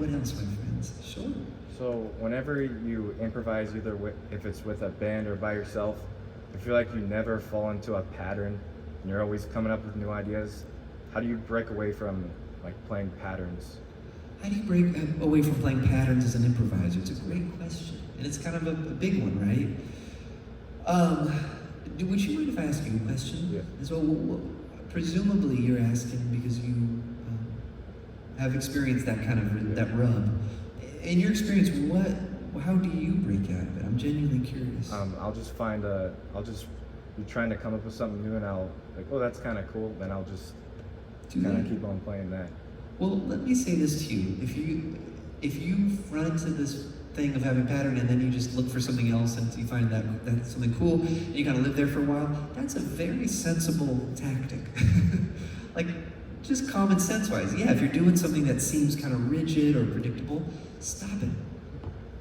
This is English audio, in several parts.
What else, my friends? Sure. So whenever you improvise, either if it's with a band or by yourself, I feel like you never fall into a pattern, and you're always coming up with new ideas. How do you break away from like playing patterns? How do you break away from playing patterns as an improviser? It's a great question, and it's kind of a big one, right? Would you mind if I ask you a question? Yeah. So, presumably, you're asking because you have experienced that kind of that rub. In your experience, how do you break out of it? I'm genuinely curious. I'll just be trying to come up with something new, and I'll like, oh, that's kind of cool. Then I'll just kind of keep on playing that. Well, let me say this to you: if you run into this thing of having pattern, and then you just look for something else, and you find that's something cool, and you kind of live there for a while, that's a very sensible tactic. Like, just common sense-wise, yeah. If you're doing something that seems kind of rigid or predictable, stop it.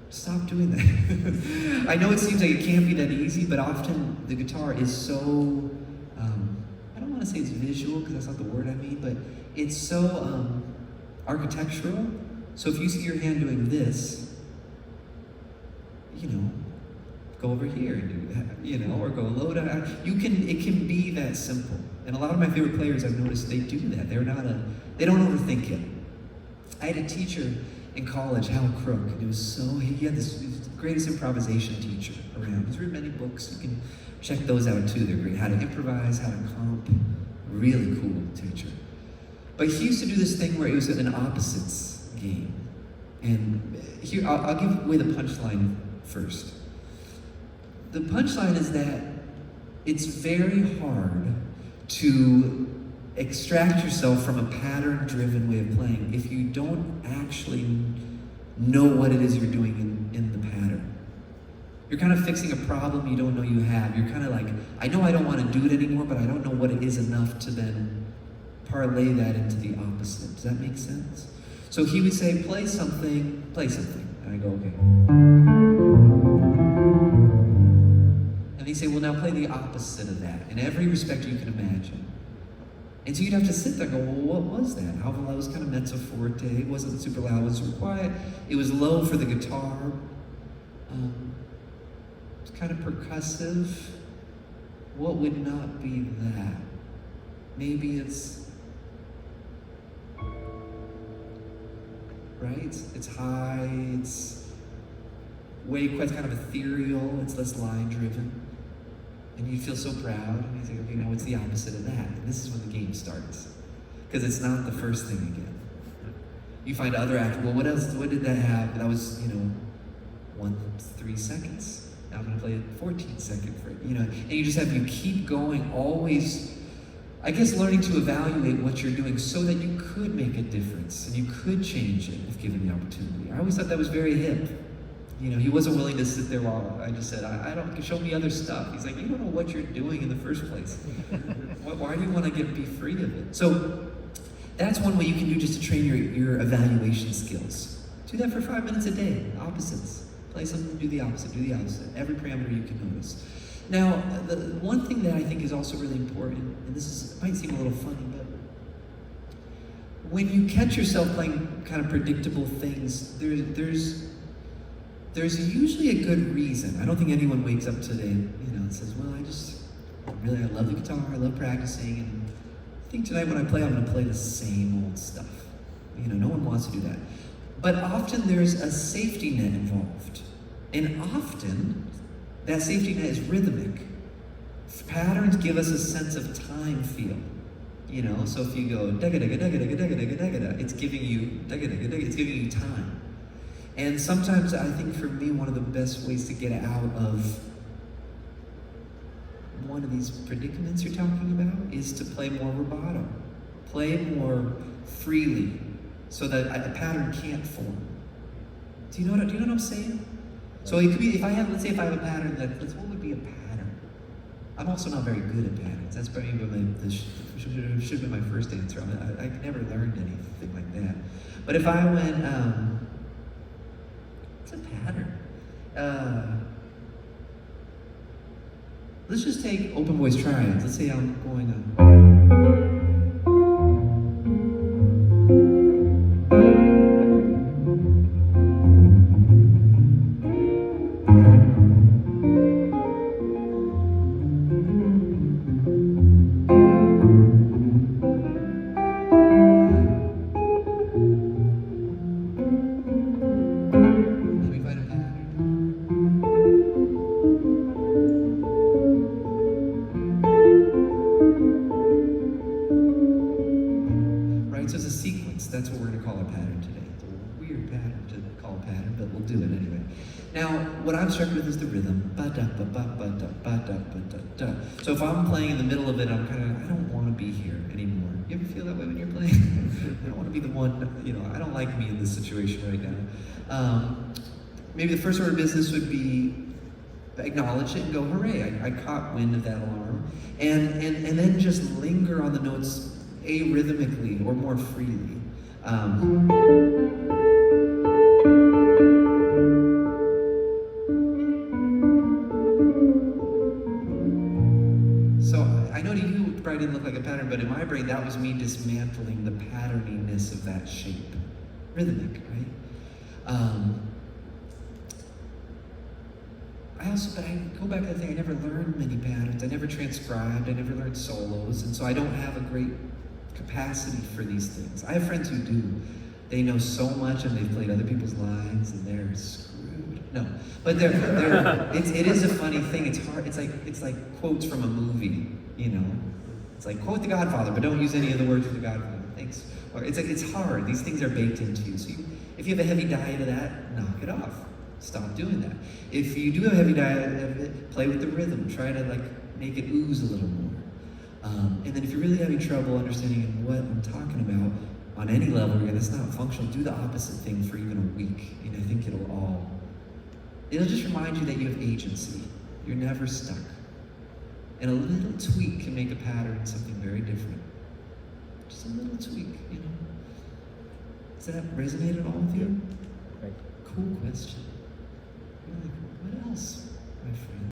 Stop doing that. I know it seems like it can't be that easy, but often the guitar is so, I don't want to say it's visual, because that's not the word I mean, but it's so architectural. So if you see your hand doing this, go over here and do that, or go low down. It can be that simple. And a lot of my favorite players, I've noticed, they do that. They don't overthink it. I had a teacher in college, Hal Crook, and he had this, he was the greatest improvisation teacher around. He's written many books. You can check those out too. They're great. How to improvise, how to comp. Really cool teacher. But he used to do this thing where it was an opposites game. And here, I'll give away the punchline first. The punchline is that it's very hard to extract yourself from a pattern-driven way of playing if you don't actually know what it is you're doing in the pattern. You're kind of fixing a problem you don't know you have. You're kind of like, I know I don't want to do it anymore, but I don't know what it is enough to then parlay that into the opposite. Does that make sense? So he would say, play something. And I go, okay. And he'd say, well, now play the opposite of that in every respect you can imagine. And so you'd have to sit there and go, well, what was that? Alto was kind of mezzo forte. It wasn't super loud, it was super quiet. It was low for the guitar. It's kind of percussive. What would not be that? Maybe it's, right? It's high, it's way quite kind of ethereal, it's less line driven. And you feel so proud, and you think, okay, no, it's the opposite of that. And this is when the game starts. Because it's not the first thing again. You find other actors, well, what did that have? That was, 3 seconds. Now I'm gonna play it 14 second for it, and you keep going, always, I guess, learning to evaluate what you're doing so that you could make a difference and you could change it if given the opportunity. I always thought that was very hip. He wasn't willing to sit there while I just said, I don't, show me other stuff. He's like, you don't know what you're doing in the first place. Why do you want to be free of it? So that's one way you can do just to train your evaluation skills. Do that for 5 minutes a day, opposites. Play something, do the opposite, every parameter you can notice. Now, the one thing that I think is also really important, and might seem a little funny, but when you catch yourself playing kind of predictable things, there's usually a good reason. I don't think anyone wakes up today and says, well, I love the guitar, I love practicing, and I think tonight when I play, I'm gonna play the same old stuff. No one wants to do that. But often there's a safety net involved. And often, that safety net is rhythmic. Patterns give us a sense of time feel. So if you go da ga da ga da ga da ga da ga da ga da, it's giving you da ga da ga da, it's giving you time. And sometimes I think for me, one of the best ways to get out of one of these predicaments you're talking about is to play more rubato. Play more freely so that a pattern can't form. Do you know what I'm saying? So it could be, let's say if I have a pattern what would be a pattern? I'm also not very good at patterns. That's probably should be my first answer. I never learned anything like that. But if I went, what's a pattern? Let's just take open voice triads. Let's say I'm going That's what we're going to call a pattern today. It's a weird pattern to call a pattern, but we'll do it anyway. Now, what I'm struck with is the rhythm. Ba-da-ba-ba-ba-da, ba-da-ba-da-da. So if I'm playing in the middle of it, I'm kind of, I don't want to be here anymore. You ever feel that way when you're playing? I don't want to be the one, you know, I don't like me in this situation right now. Maybe the first order of business would be acknowledge it and go, hooray, I caught wind of that alarm. And then just linger on the notes arrhythmically or more freely. So I know to you it probably didn't look like a pattern, but in my brain that was me dismantling the patterniness of that shape. Rhythmic, right? But I go back to the thing, I never learned many patterns, I never transcribed, I never learned solos, and so I don't have a great capacity for these things. I have friends who do. They know so much and they've played other people's lines and they're screwed. No, but it is a funny thing. It's hard. It's like quotes from a movie, you know. It's like quote The Godfather, but don't use any of the words of The Godfather. Thanks. Or it's hard. These things are baked into you. So if you have a heavy diet of that, knock it off. Stop doing that. If you do have a heavy diet of it, play with the rhythm. Try to make it ooze a little more. And then if you're really having trouble understanding what I'm talking about on any level, again, it's not functional, do the opposite thing for even a week. And I think it'll just remind you that you have agency. You're never stuck. And a little tweak can make a pattern something very different. Just a little tweak, you know. Does that resonate at all with you? Cool question. Really cool. What else, my friend?